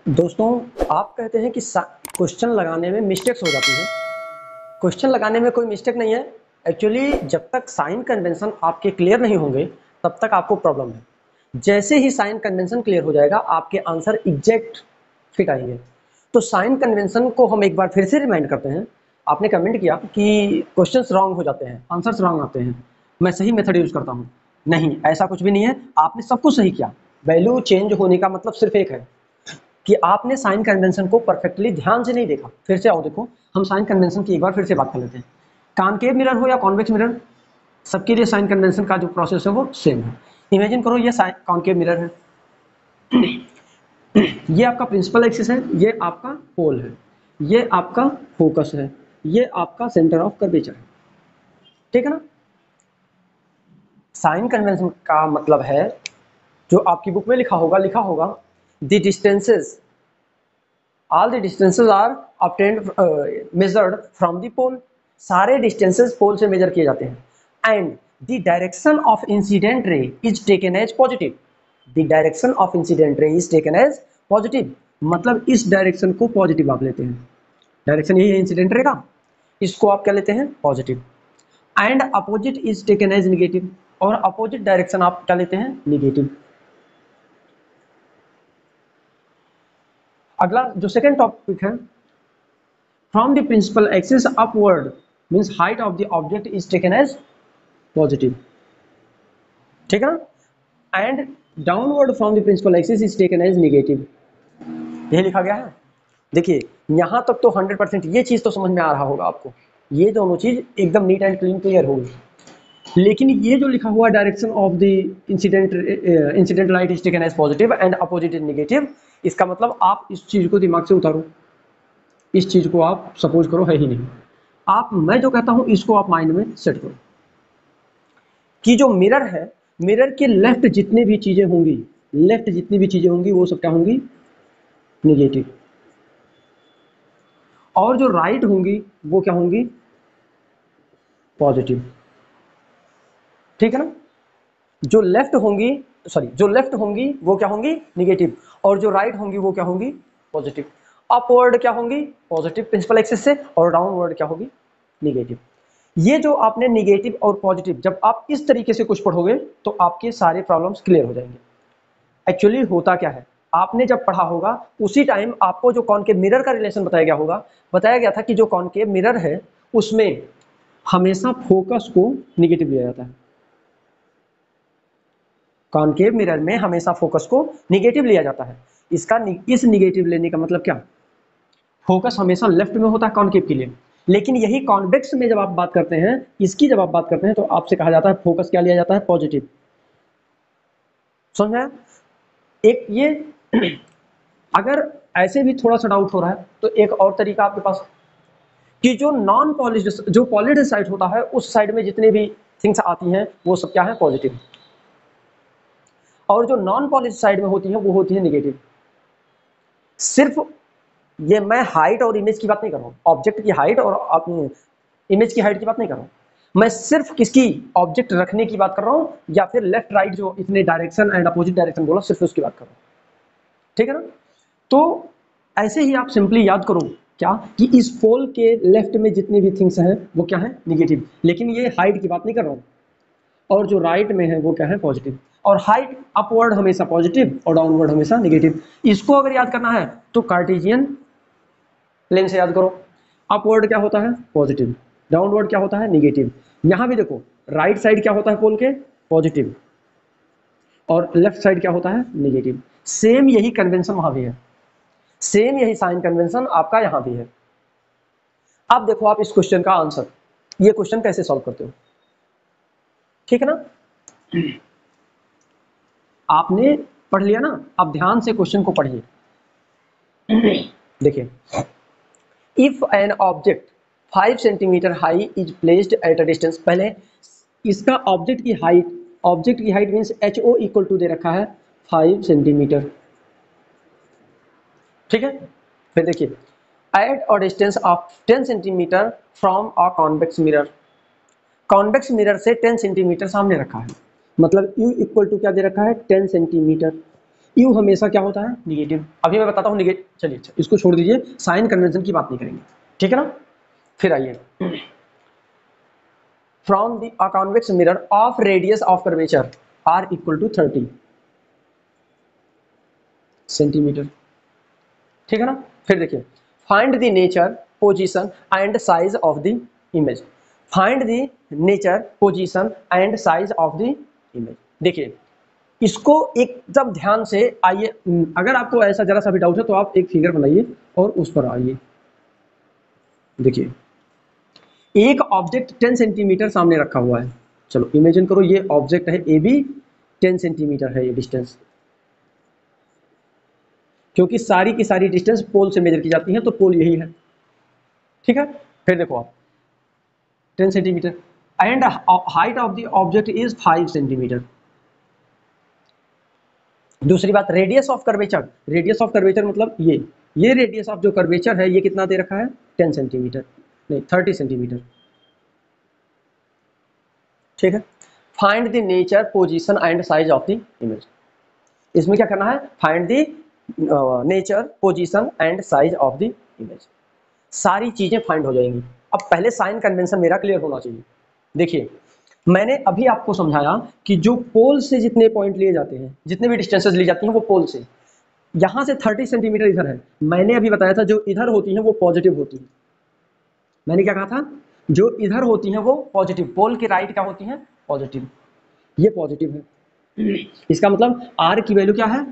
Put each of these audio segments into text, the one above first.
दोस्तों, आप कहते हैं कि क्वेश्चन लगाने में मिस्टेक्स हो जाती है। क्वेश्चन लगाने में कोई मिस्टेक नहीं है। एक्चुअली जब तक साइन कन्वेंशन आपके क्लियर नहीं होंगे तब तक आपको प्रॉब्लम है। जैसे ही साइन कन्वेंशन क्लियर हो जाएगा आपके आंसर एग्जैक्ट फिट आएंगे। तो साइन कन्वेंशन को हम एक बार फिर से रिमाइंड करते हैं। आपने कमेंट किया कि क्वेश्चंस रॉन्ग हो जाते हैं, आंसर्स रॉन्ग आते हैं, मैं सही मेथड यूज करता हूँ। नहीं, ऐसा कुछ भी नहीं है। आपने सब कुछ सही किया। वैल्यू चेंज होने का मतलब सिर्फ एक है कि आपने साइन कन्वेंशन को परफेक्टली ध्यान से नहीं देखा। फिर से आओ देखो, हम साइन कन्वेंशन की एक बार फिर से बात कर लेते हैं। कॉनकेव मिरर हो या कॉन्वेक्स मिरर, सबके लिए साइन कन्वेंशन का जो प्रोसेस है वो सेम है। इमेजिन करो ये कॉनकेव मिरर है, ये आपका प्रिंसिपल एक्सिस है, ये आपका पोल है, ये आपका फोकस है, ये आपका सेंटर ऑफ कर्वेचर है। ठीक है ना। साइन कन्वेंशन का मतलब है, जो आपकी बुक में लिखा होगा the distances, all the distances are obtained measured from the pole। सारे डिस्टेंसेस पोल से मेजर किए जाते हैं। And the direction of incident ray is taken as positive. The direction of incident ray is taken as positive, मतलब इस direction को positive आप लेते हैं। डायरेक्शन यही है इंसिडेंट रे का, इसको आप क्या लेते हैं, positive. And opposite is taken as negative, और अपोजिट डायरेक्शन आप क्या लेते हैं, निगेटिव। अगला जो सेकंड टॉपिक है, from the principal axis upward means height of the object is taken as positive. ठीक है ना। And downward from the principal axis is taken as negative, यही लिखा गया है। देखिए यहां तक तो 100% ये चीज तो समझ में आ रहा होगा आपको, ये दोनों चीज एकदम नीट एंड क्लीन क्लियर होगी। लेकिन ये जो लिखा हुआ direction of the incident light is taken as positive and opposite is negative, इसका मतलब आप इस चीज को दिमाग से उतारो। इस चीज को आप सपोज करो है ही नहीं। आप, मैं जो कहता हूं इसको आप माइंड में सेट करो कि जो मिरर है, मिरर के लेफ्ट जितनी भी चीजें होंगी, लेफ्ट जितनी भी चीजें होंगी वो सब क्या होंगी, निगेटिव। और जो राइट होंगी वो क्या होंगी, पॉजिटिव। ठीक है ना। जो लेफ्ट होंगी, सॉरी, जो लेफ्ट होंगी वो क्या होंगी, निगेटिव, और जो राइट होंगी वो क्या होंगी, पॉजिटिव। अपवर्ड क्या होंगी, पॉजिटिव प्रिंसिपल एक्सिस से, और डाउनवर्ड क्या होगी, निगेटिव। ये जो आपने निगेटिव और पॉजिटिव, जब आप इस तरीके से कुछ पढ़ोगे तो आपके सारे प्रॉब्लम्स क्लियर हो जाएंगे। एक्चुअली होता क्या है, आपने जब पढ़ा होगा उसी टाइम आपको जो कॉनकेव मिरर का रिलेशन बताया गया होगा, बताया गया था कि जो कॉनकेव मिरर है उसमें हमेशा फोकस को निगेटिव लिया जाता है। कॉनकेव मिरर में हमेशा फोकस को निगेटिव लिया जाता है। इस निगेटिव लेने का मतलब क्या, फोकस हमेशा लेफ्ट में होता है कॉनकेव के लिए। लेकिन यही कॉन्वेक्स में जब आप बात करते हैं, इसकी जब आप बात करते हैं तो आपसे कहा जाता है फोकस क्या लिया जाता है, पॉजिटिव। समझ में आया? एक ये अगर ऐसे भी थोड़ा सा डाउट हो रहा है तो एक और तरीका आपके पास कि जो नॉन पॉलिश्ड, जो पॉलिश्ड साइड होता है उस साइड में जितने भी थिंग्स आती हैं वो सब क्या है, पॉजिटिव। और जो नॉन पॉलिश्ड साइड में होती है वो होती है निगेटिव। सिर्फ ये मैं हाइट और इमेज की बात नहीं कर रहा हूँ, ऑब्जेक्ट की हाइट और अपनी इमेज की हाइट की बात नहीं कर रहा हूँ। मैं सिर्फ किसकी, ऑब्जेक्ट रखने की बात कर रहा हूँ, या फिर लेफ्ट राइट जो इतने डायरेक्शन एंड अपोजिट डायरेक्शन बोला, सिर्फ उसकी बात कर रहा हूँ। ठीक है ना। तो ऐसे ही आप सिंपली याद करो क्या, कि इस पोल के लेफ्ट में जितनी भी थिंग्स हैं वो क्या है, निगेटिव। लेकिन ये हाइट की बात नहीं कर रहा हूँ। और जो राइट में है वो क्या है, पॉजिटिव। और हाइट अपवर्ड हमेशा पॉजिटिव और डाउनवर्ड हमेशा निगेटिव। इसको अगर याद करना है तो कार्टेशियन प्लेन से याद करो। अपवर्ड क्या होता है, पॉजिटिव, डाउनवर्ड क्या होता है, निगेटिव। यहां भी देखो, राइट साइड क्या होता है पोल के, पॉजिटिव, और लेफ्ट साइड क्या होता है, निगेटिव। सेम यही कन्वेंशन वहां भी है, सेम यही साइन कन्वेंशन आपका यहां भी है। अब देखो आप इस क्वेश्चन का आंसर, ये क्वेश्चन कैसे सॉल्व करते हो। ठीक है ना। आपने पढ़ लिया ना, अब ध्यान से क्वेश्चन को पढ़िए। देखिए, if an object 5 centimetre high is placed at a distance, पहले इसका ऑब्जेक्ट की height means H O equal to दे रखा है 5 सेंटीमीटर। ठीक है। फिर देखिए, at a distance of 10 centimetre from a convex mirror, convex mirror से 10 सेंटीमीटर सामने रखा है, मतलब U इक्वल टू क्या दे रखा है, 10 सेंटीमीटर। यू हमेशा क्या होता है, निगेटिव। अभी मैं बताता हूँ निगेटिव, चलिए अच्छा इसको छोड़ दीजिए, साइन कन्वेंशन की बात नहीं करेंगे, ठीक है ना। फिर आइए, from the convex mirror of radius of curvature r equal to 30 centimetre, ठीक है ना। फिर देखिए, find the nature, position and size of the image. Find the nature, position and size of the image. देखिए इसको एकदम ध्यान से आइए, अगर आपको ऐसा जरा सा भी डाउट है तो आप एक फिगर बनाइए और उस पर आइए। देखिए एक ऑब्जेक्ट 10 सेंटीमीटर सामने रखा हुआ है, चलो इमेजिन करो ये ऑब्जेक्ट है ए बी, 10 सेंटीमीटर है ये डिस्टेंस, क्योंकि सारी की सारी डिस्टेंस पोल से मेजर की जाती है तो पोल यही है, ठीक है। फिर देखो आप 10 centimetre and height of the object is 5 centimetre. दूसरी बात, radius of curvature, radius of curvature मतलब ये रेडियस ऑफ जो कर्वेचर है ये कितना दे रखा है, 10 सेंटीमीटर, नहीं 30 सेंटीमीटर, ठीक है। Find the nature, position and size of the image. इसमें क्या करना है, find the nature, position and size of the image. सारी चीजें फाइंड हो जाएंगी। अब पहले साइन कन्वेंशन मेरा क्लियर होना चाहिए। देखिए मैंने अभी आपको समझाया कि जो पोल से जितने पॉइंट लिए जाते हैं, जितने भी डिस्टेंसेस ली जाती हैं वो पोल से, यहां से 30 सेंटीमीटर इधर है, मैंने अभी बताया था जो इधर होती हैं वो पॉजिटिव होती है। मैंने क्या कहा था, जो इधर होती हैं वो पॉजिटिव, पोल के राइट क्या होती हैं, पॉजिटिव, ये पॉजिटिव है। इसका मतलब आर की वैल्यू क्या है,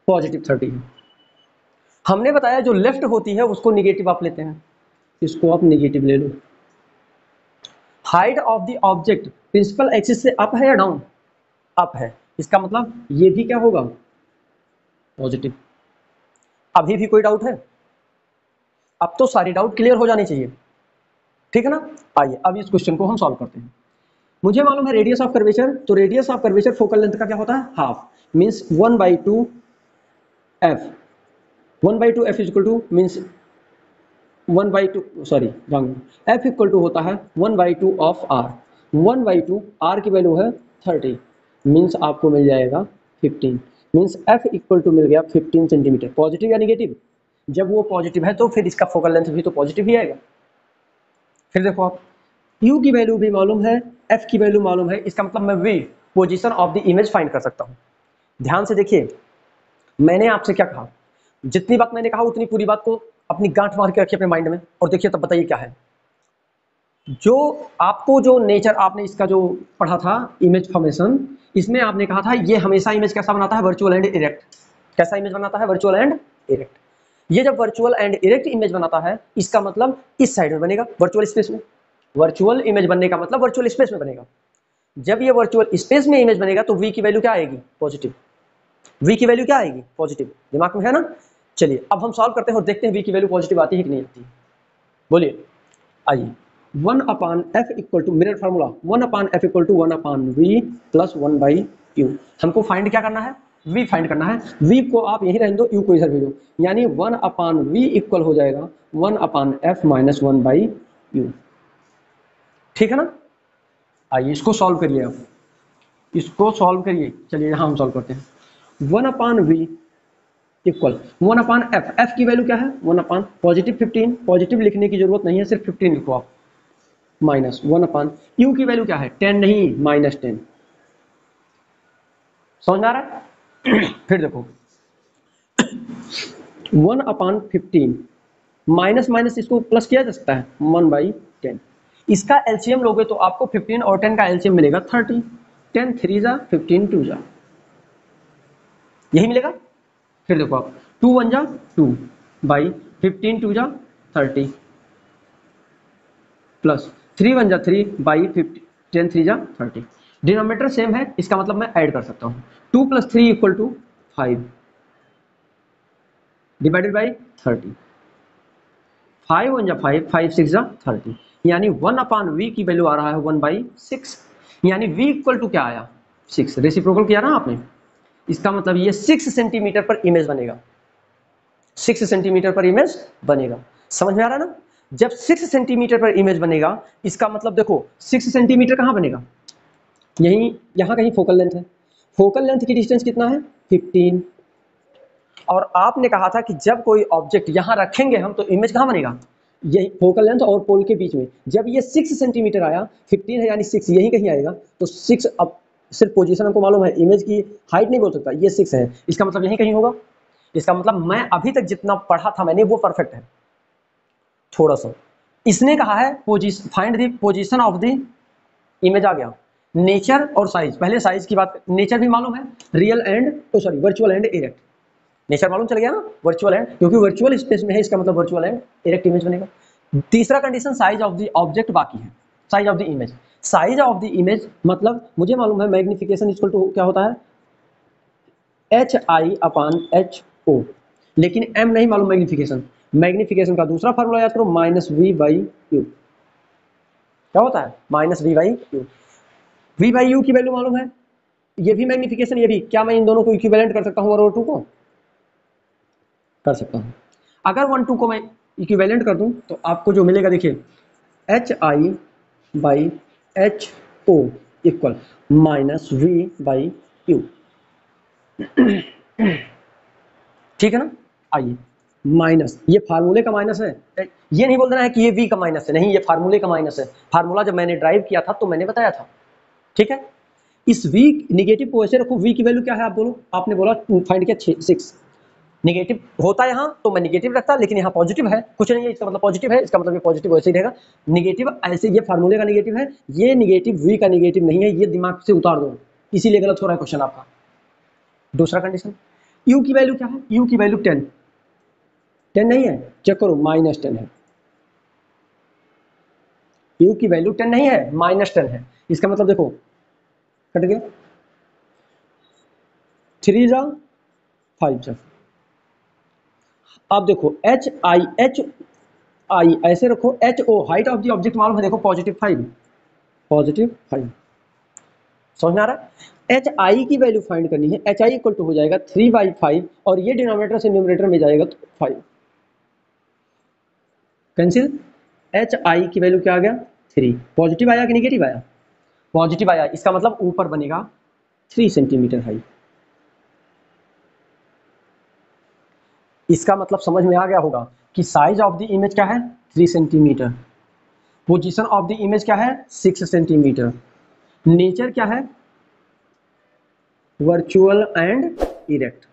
पॉजिटिव 30 है। हमने बताया जो लेफ्ट होती है उसको निगेटिव आप लेते हैं, इसको आप निगेटिव ले लो। Height of the object principal axis से अप है या डाउन, अप है, इसका मतलब ये भी क्या होगा, पॉजिटिव। अभी भी कोई डाउट है, अब तो सारी डाउट क्लियर हो जानी चाहिए, ठीक है ना। आइए अब इस क्वेश्चन को हम सॉल्व करते हैं। मुझे मालूम है रेडियस ऑफ कर्वेचर, तो radius of curvature focal length का क्या होता है, half, means 1/2 f, 1/2 f equal to means 1/2, sorry wrong, f equal to होता है 1/2 ऑफ r, 1/2 r की वैल्यू है 30, मीन्स आपको मिल जाएगा 15, मीन्स f इक्वल टू मिल गया 15 सेंटीमीटर। पॉजिटिव या निगेटिव, जब वो पॉजिटिव है तो फिर इसका फोकल लेंथ भी तो पॉजिटिव ही आएगा। फिर देखो आप, u की वैल्यू भी मालूम है, f की वैल्यू मालूम है, इसका मतलब मैं v, position of the image find कर सकता हूँ। ध्यान से देखिए मैंने आपसे क्या कहा, जितनी बात मैंने कहा उतनी पूरी बात को अपनी गांठ मार के रखिए अपने माइंड में और देखिए तब बताइए क्या है। जो आपको जो नेचर आपने इसका जो पढ़ा था इमेज फॉर्मेशन, इसमें आपने कहा था ये हमेशा इमेज कैसा बनाता है, वर्चुअल एंड इरेक्ट। कैसा इमेज बनाता है, वर्चुअल एंड इरेक्ट। ये जब वर्चुअल एंड इरेक्ट इमेज बनाता है इसका मतलब इस साइड में बनेगा, वर्चुअल स्पेस में। वर्चुअल इमेज बनने का मतलब वर्चुअल स्पेस में बनेगा। जब ये वर्चुअल स्पेस में इमेज बनेगा तो v की वैल्यू क्या आएगी, पॉजिटिव। v की वैल्यू क्या आएगी, पॉजिटिव, दिमाग में है ना। चलिए अब हम सॉल्व करते हैं और देखते हैं v की वैल्यू पॉजिटिव आती है कि नहीं आती। बोलिए, आइए 1/f equal to mirror formula, 1/f equal to 1/v plus 1/u। हमको फाइंड क्या करना है, v फाइंड करना है। v को आप यही रहने दो, u को इधर भेजो, यानी 1/v इक्वल हो जाएगा 1/f माइनस 1/u, ठीक है ना। आइए इसको सॉल्व करिए, आप इसको सॉल्व करिए। चलिए यहाँ हम सॉल्व करते हैं। 1/v इक्वल 1/f, f की वैल्यू क्या है, 1/, पॉजिटिव 15, पॉजिटिव लिखने की जरूरत नहीं है, सिर्फ 15 लिखो आप, माइनस 1/u की वैल्यू क्या है, 10 नहीं -10। समझ में आ रहा है। फिर देखो 1/15 माइनस माइनस इसको प्लस किया जा सकता है, 1/10। इसका एलसीएम लोगे तो आपको 15 और 10 का एलसीएम मिलेगा 30, 10 3 जा 15 2 जा, यही मिलेगा। फिर देखो आप 2 1 जा 2 बाई 15 2 जा 30 प्लस 3 1 जा 3 बाई 10 3 जा 30। डिनोमिनेटर सेम है, इसका मतलब मैं ऐड कर सकता हूँ। 2 + 3 = 5 डिवाइडेड बाई 30, 5 1 जा 5, 5 6 जा 30, यानी 1/v की वैल्यू आ रहा है 1/6, यानी v इक्वल टू क्या आया, 6। रेसिप्रोकल किया ना आपने, इसका मतलब ये 6 सेंटीमीटर पर इमेज बनेगा, 6 सेंटीमीटर पर इमेज बनेगा। समझ में आ रहा है ना। जब 6 सेंटीमीटर पर इमेज बनेगा इसका मतलब देखो 6 सेंटीमीटर कहाँ बनेगा, यहीं यहाँ कहीं फोकल लेंथ है। फोकल लेंथ की डिस्टेंस कितना है 15। और आपने कहा था कि जब कोई ऑब्जेक्ट यहां रखेंगे हम तो इमेज कहां बनेगा, यही फोकल लेंथ और पोल के बीच में। जब ये 6 सेंटीमीटर आया, 15 है यानी 6 यही कहीं आएगा, तो 6 अब सिर्फ पोजीशन हमको मालूम है, इमेज की हाइट नहीं बोल सकता, ये 6 है, इसका मतलब यही कहीं होगा। इसका मतलब मैं अभी तक जितना पढ़ा था मैंने वो परफेक्ट है। थोड़ा सा इसने कहा है find the position of the image आ गया, नेचर और साइज। पहले साइज की बात, नेचर भी मालूम है, real and sorry virtual and erect. Nature मालूम चल गया ना, वर्चुअल एंड, क्योंकि वर्चुअल स्पेस में है इसका मतलब वर्चुअल एंड इरेक्ट इमेज बनेगा। तीसरा condition size of the object बाकी है, size of the image. Size of the image मतलब मुझे मालूम है मैग्निफिकेशन इक्वल टू क्या होता है, H I upon H O, लेकिन एम नहीं मालूम मैग्निफिकेशन। मैग्निफिकेशन का दूसरा फार्मूला याद करो, माइनस वी बाई यू। क्या होता है, minus v by u. V by u की वैल्यू मालूम है, ये भी मैग्निफिकेशन, ये भी। क्या मैं इन दोनों को इक्विवेलेंट कर सकता हूँ और टू को कर सकता हूँ। अगर 1 2 को मैं इक्विवेलेंट कर दूं तो आपको जो मिलेगा देखिए, h i by h O equal minus v by u. ठीक है ना, आइए माइनस, ये फार्मूले का माइनस है, ये नहीं बोल देना है कि ये वी का माइनस है, नहीं, ये फार्मूले का माइनस है। फार्मूला जब मैंने ड्राइव किया था तो मैंने बताया था, ठीक है। इस वी निगेटिव को ऐसे रखो, वी की वैल्यू क्या है आप बोलो, आपने बोला फाइंड किया 6, नेगेटिव होता है यहाँ तो मैं नेगेटिव रखता, लेकिन यहाँ पॉजिटिव है, कुछ नहीं है, इसका मतलब पॉजिटिव है, इसका मतलब ये पॉजिटिव वैसे ही रहेगा। नेगेटिव ऐसे, ये फार्मूले का नेगेटिव है, ये नेगेटिव वी का नेगेटिव नहीं है, ये दिमाग से उतार दो, इसीलिए गलत हो रहा है क्वेश्चन आपका। दूसरा कंडीशन, यू की वैल्यू क्या है, यू की वैल्यू 10 नहीं है, चेक करो, -10 है। यू की वैल्यू 10 नहीं है, -10 है। इसका मतलब देखो, कट गया, 3 जा 5 जा। अब देखो एच आई ऐसे रखो, h o height of the object मालूम है, देखो +5, +5। समझ में आ रहा है। एच आई की वैल्यू फाइंड करनी है, एच आई इक्वल टू हो जाएगा 3/5, और ये डिनोमिनेटर से न्यूमरेटर में जाएगा तो 5 कैंसिल। एच आई की वैल्यू क्या आ गया, 3। पॉजिटिव आया कि निगेटिव आया, पॉजिटिव आया, इसका मतलब ऊपर बनेगा 3 सेंटीमीटर हाइट। इसका मतलब समझ में आ गया होगा कि साइज ऑफ द इमेज क्या है, 3 centimetre. Position of the image क्या है, 6 सेंटीमीटर। नेचर क्या है, वर्चुअल एंड इरेक्ट।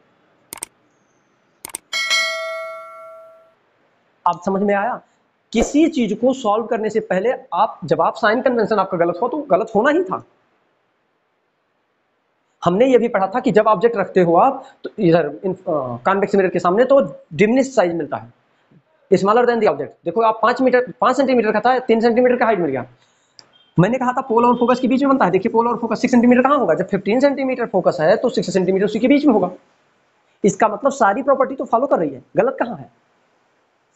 आप समझ में आया। किसी चीज को सॉल्व करने से पहले आप, जब आप साइन कन्वेंशन आपका गलत हो तो गलत होना ही था। हमने ये भी पढ़ा था कि जब ऑब्जेक्ट रखते हो आप तो इधर कॉन्वेक्स मिरर के सामने तो डिमिनिश साइज मिलता है, स्मॉलर देन द ऑब्जेक्ट। देखो आप 5 सेंटीमीटर का था, 3 सेंटीमीटर का हाइट मिल गया। मैंने कहा था पोल और फोकस के बीच में बनता है, देखिए पोल और फोकस 6 सेंटीमीटर कहाँ होगा, जब 15 सेंटीमीटर फोकस है तो 6 सेंटीमीटर उसी के बीच में होगा। इसका मतलब सारी प्रॉपर्टी तो फॉलो कर रही है, गलत कहाँ है।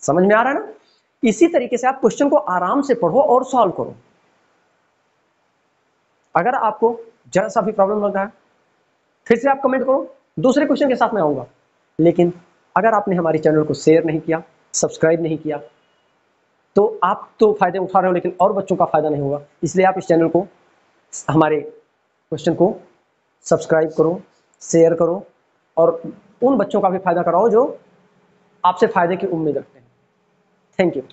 समझ में आ रहा है ना। इसी तरीके से आप क्वेश्चन को आराम से पढ़ो और सॉल्व करो। अगर आपको जरा सा भी प्रॉब्लम लग रहा है फिर से आप कमेंट करो, दूसरे क्वेश्चन के साथ मैं आऊंगा। लेकिन अगर आपने हमारे चैनल को शेयर नहीं किया, सब्सक्राइब नहीं किया, तो आप तो फायदे उठा रहे हो लेकिन और बच्चों का फायदा नहीं होगा। इसलिए आप इस चैनल को, हमारे क्वेश्चन को सब्सक्राइब करो, शेयर करो, और उन बच्चों का भी फायदा कराओ जो आपसे फायदे की उम्मीद रखते हैं। Thank you.